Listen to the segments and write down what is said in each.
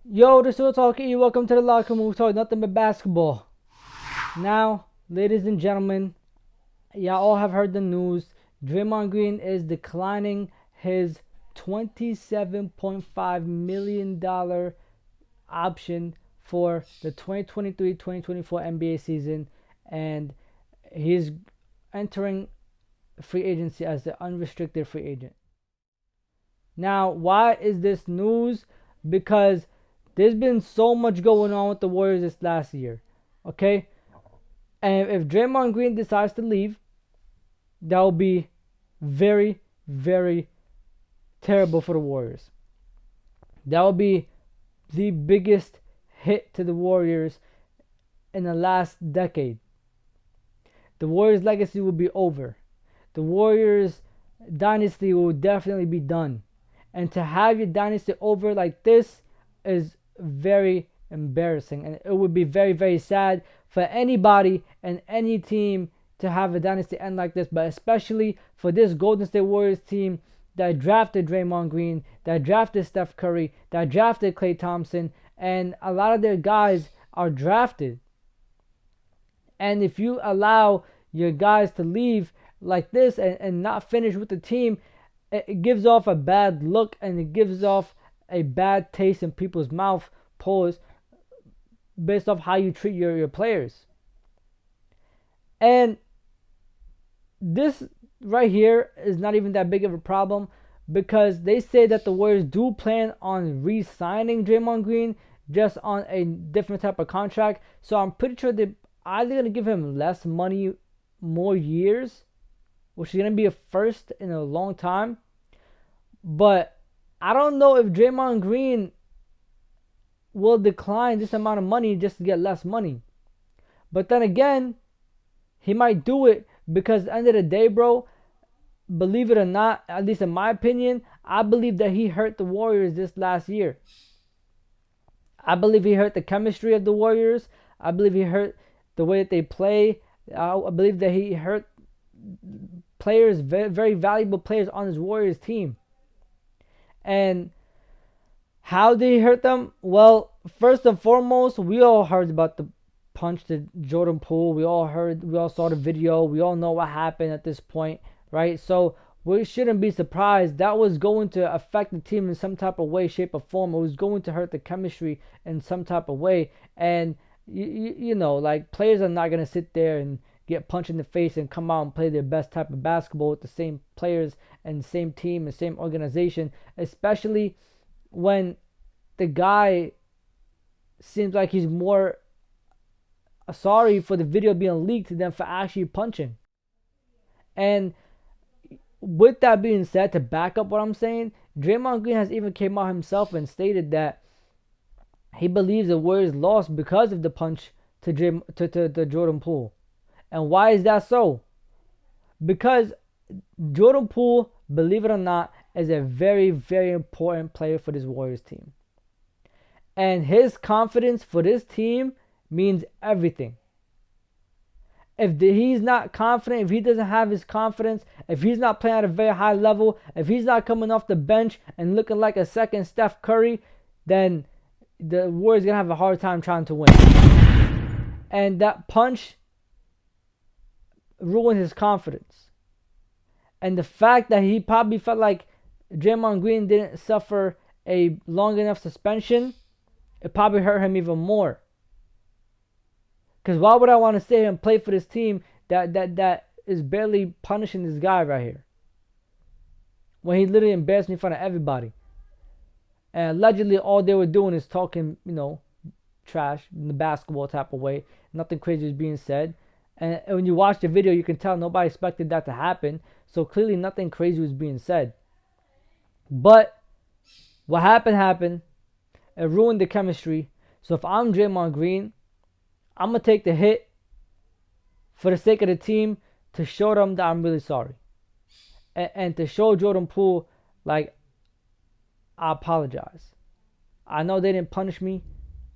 Yo, this is Talk E. Welcome to the Locker Room. We talk nothing but basketball. Now, ladies and gentlemen, y'all all have heard the news. Draymond Green is declining his $27.5 million option for the 2023-2024 NBA season, and he's entering free agency as the unrestricted free agent. Now, why is this news? Because there's been so much going on with the Warriors this last year. Okay? And if Draymond Green decides to leave, that will be very, very terrible for the Warriors. That will be the biggest hit to the Warriors in the last decade. The Warriors' legacy will be over. The Warriors' dynasty will definitely be done. And to have your dynasty over like this is very embarrassing. And it would be very, very sad for anybody and any team to have a dynasty end like this. But especially for this Golden State Warriors team that drafted Draymond Green, that drafted Steph Curry, that drafted Klay Thompson. And a lot of their guys are drafted. And if you allow your guys to leave like this and not finish with the team, it gives off a bad look and it gives off a bad taste in people's mouth, pause, based off how you treat your players. And this right here is not even that big of a problem because they say that the Warriors do plan on re-signing Draymond Green just on a different type of contract. So I'm pretty sure they're either going to give him less money, more years, which is going to be a first in a long time. But I don't know if Draymond Green will decline this amount of money just to get less money. But then again, he might do it because at the end of the day, bro, believe it or not, at least in my opinion, I believe that he hurt the Warriors this last year. I believe he hurt the chemistry of the Warriors. I believe he hurt the way that they play. I believe that he hurt players, very, very valuable players on his Warriors team. And how did he hurt them? Well, first and foremost, we all heard about the punch to Jordan Poole. We all saw the video. We all know what happened at this point, right? So we shouldn't be surprised. That was going to affect the team in some type of way, shape, or form. It was going to hurt the chemistry in some type of way. And you know, like, players are not gonna sit there and get punched in the face and come out and play their best type of basketball with the same players and same team and same organization, especially when the guy seems like he's more sorry for the video being leaked than for actually punching. And with that being said, to back up what I'm saying, Draymond Green has even came out himself and stated that he believes the Warriors lost because of the punch to Jordan Poole. And why is that so? Because Jordan Poole, believe it or not, is a very, very important player for this Warriors team. And his confidence for this team means everything. If he's not confident, if he doesn't have his confidence, if he's not playing at a very high level, if he's not coming off the bench and looking like a second Steph Curry, then the Warriors going to have a hard time trying to win. And that punch ruined his confidence. And the fact that he probably felt like Draymond Green didn't suffer a long enough suspension, it probably hurt him even more. Because why would I want to stay and play for this team that is barely punishing this guy right here? When he literally embarrassed me in front of everybody. And allegedly all they were doing is talking, trash in the basketball type of way. Nothing crazy was being said. And when you watch the video, you can tell nobody expected that to happen. So clearly nothing crazy was being said. But what happened. It ruined the chemistry. So if I'm Draymond Green, I'm going to take the hit for the sake of the team to show them that I'm really sorry. And to show Jordan Poole, like, I apologize. I know they didn't punish me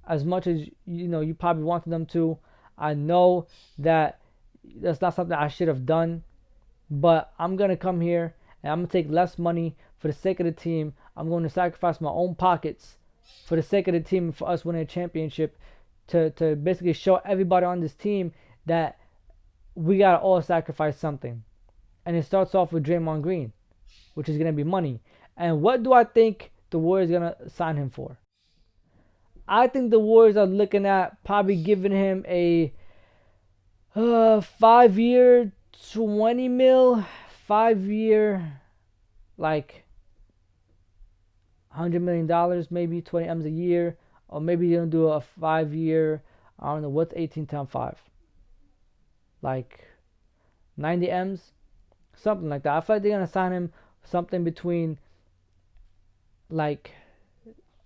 as much as, you probably wanted them to. I know that that's not something I should have done. But I'm going to come here and I'm going to take less money for the sake of the team. I'm going to sacrifice my own pockets for the sake of the team, for us winning a championship, to basically show everybody on this team that we gotta all sacrifice something. And it starts off with Draymond Green, which is gonna be money. And what do I think the Warriors gonna sign him for? I think the Warriors are looking at probably giving him a 5 year, 20 mil, 5 year, like $100 million, maybe 20 M's a year, or maybe you're gonna do a 5 year. I don't know what's 18 times 5, like 90 M's, something like that. I feel like they're gonna sign him something between like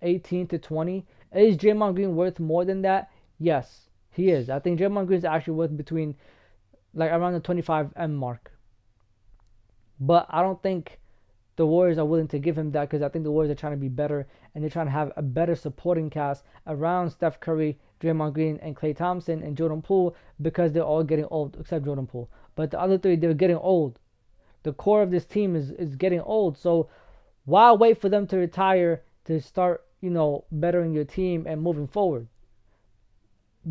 18 to 20. Is Draymond Green worth more than that? Yes, he is. I think Draymond Green is actually worth between like around the 25 M mark. But I don't think the Warriors are willing to give him that, because I think the Warriors are trying to be better, and they're trying to have a better supporting cast around Steph Curry, Draymond Green, and Klay Thompson and Jordan Poole, because they're all getting old except Jordan Poole. But the other three, they're getting old. The core of this team is getting old. So why wait for them to retire to start, bettering your team and moving forward?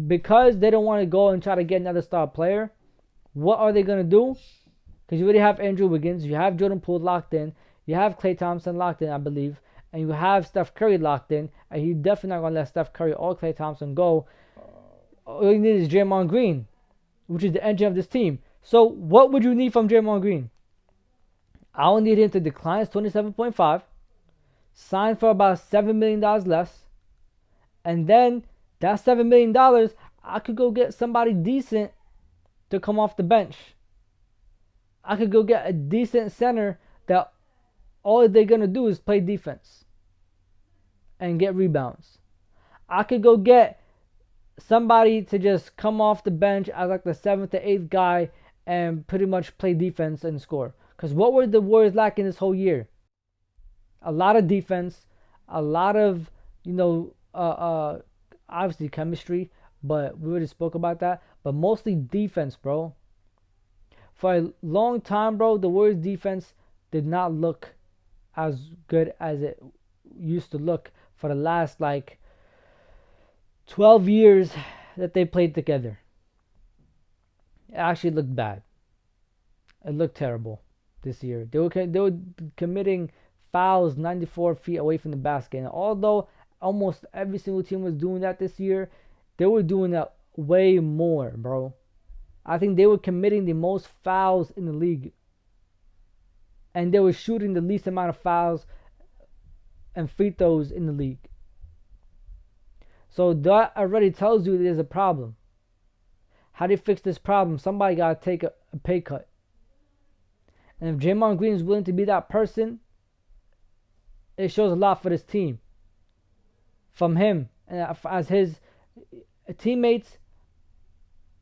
Because they don't want to go and try to get another star player, what are they going to do? Because you already have Andrew Wiggins, you have Jordan Poole locked in, you have Klay Thompson locked in, I believe, and you have Steph Curry locked in, and you're definitely not going to let Steph Curry or Klay Thompson go. All you need is Draymond Green, which is the engine of this team. So what would you need from Draymond Green? I would need him to decline his 27.5, sign for about $7 million less, and then that $7 million, I could go get somebody decent to come off the bench. I could go get a decent center that all they're going to do is play defense and get rebounds. I could go get somebody to just come off the bench as like the 7th to 8th guy and pretty much play defense and score. Because what were the Warriors lacking this whole year? A lot of defense, a lot of, obviously chemistry, but we already spoke about that. But mostly defense, bro. For a long time, bro, the Warriors defense did not look as good as it used to look for the last 12 years that they played together. It actually looked bad. It looked terrible this year. They were committing fouls 94 feet away from the basket. And although almost every single team was doing that this year, they were doing that way more, bro. I think they were committing the most fouls in the league. And they were shooting the least amount of fouls and free throws in the league. So that already tells you there's a problem. How do you fix this problem? Somebody got to take a pay cut. And if Draymond Green is willing to be that person, it shows a lot for this team. From him and as his teammates,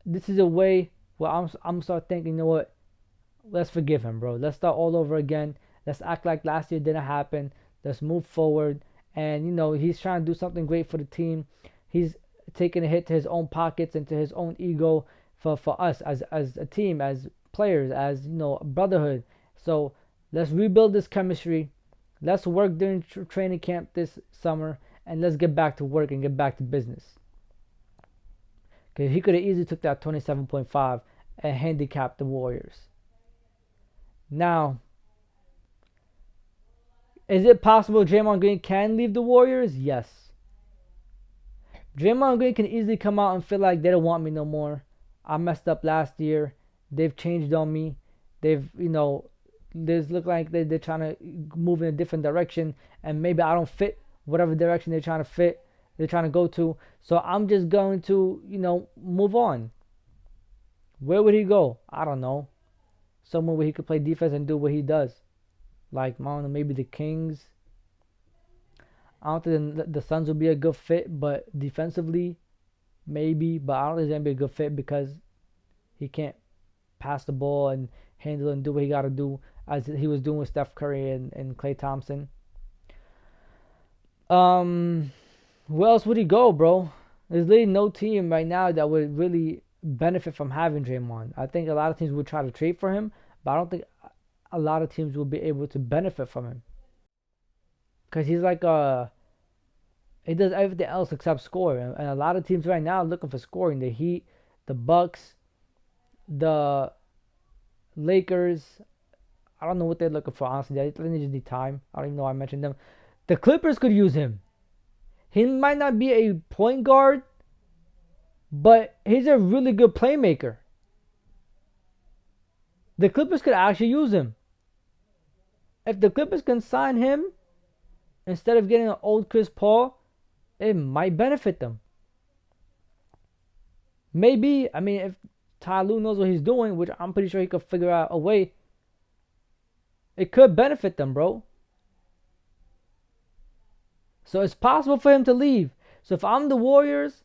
this is a way where I'm going to start thinking, you know what? Let's forgive him, bro. Let's start all over again. Let's act like last year didn't happen. Let's move forward. And, he's trying to do something great for the team. He's taking a hit to his own pockets and to his own ego for us as a team, as players, as, a brotherhood. So let's rebuild this chemistry. Let's work during training camp this summer. And let's get back to work and get back to business. Because he could have easily took that 27.5 and handicapped the Warriors. Now, is it possible Draymond Green can leave the Warriors? Yes. Draymond Green can easily come out and feel like they don't want me no more. I messed up last year. They've changed on me. They've, this look like they're trying to move in a different direction. And maybe I don't fit whatever direction they're trying to go to. So I'm just going to, move on. Where would he go? I don't know. Somewhere where he could play defense and do what he does. Like, I don't know, maybe the Kings. I don't think the Suns would be a good fit, but defensively, maybe. But I don't think it's going to be a good fit because he can't pass the ball and handle and do what he got to do as he was doing with Steph Curry and Klay Thompson. Where else would he go, bro? There's literally no team right now that would really benefit from having Draymond. I think a lot of teams would try to trade for him, but I don't think a lot of teams will be able to benefit from him. Because he's like He does everything else except score. And a lot of teams right now are looking for scoring. The Heat, the Bucks, the Lakers. I don't know what they're looking for, honestly. I think they just need time. I don't even know why I mentioned them. The Clippers could use him. He might not be a point guard, but he's a really good playmaker. The Clippers could actually use him. If the Clippers can sign him instead of getting an old Chris Paul, it might benefit them. Maybe, I mean, if Ty Lue knows what he's doing, which I'm pretty sure he could figure out a way, it could benefit them, bro. So it's possible for him to leave. So if I'm the Warriors,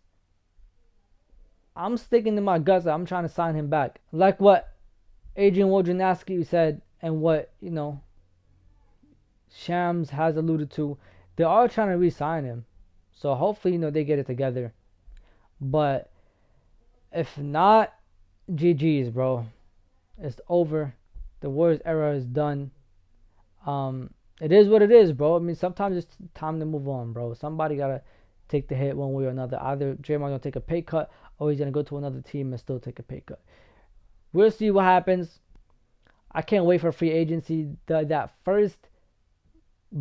I'm sticking to my guts. I'm trying to sign him back. Like what Adrian Wojnarowski said and what, Shams has alluded to, they are trying to re-sign him. So hopefully, they get it together. But if not, GG's, bro. It's over. The Warriors era is done. It is what it is, bro. I mean, sometimes it's time to move on, bro. Somebody gotta take the hit one way or another. Either Draymond gonna take a pay cut, or he's gonna go to another team and still take a pay cut. We'll see what happens. I can't wait for free agency. That first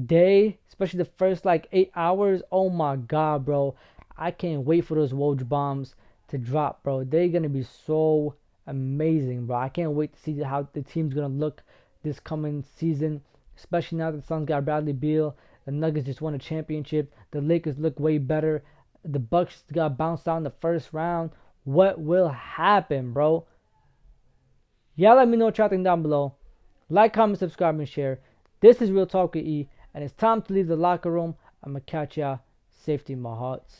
day, especially the first 8 hours. Oh my god, bro! I can't wait for those Woj bombs to drop, bro. They're gonna be so amazing, bro. I can't wait to see how the team's gonna look this coming season. Especially now that the Suns got Bradley Beal, the Nuggets just won a championship, the Lakers look way better, the Bucks got bounced out in the first round. What will happen, bro? Y'all let me know chatting down below. Like, comment, subscribe, and share. This is Real Talk with E, and it's time to leave the locker room. I'm gonna catch y'all. Safety in my hearts.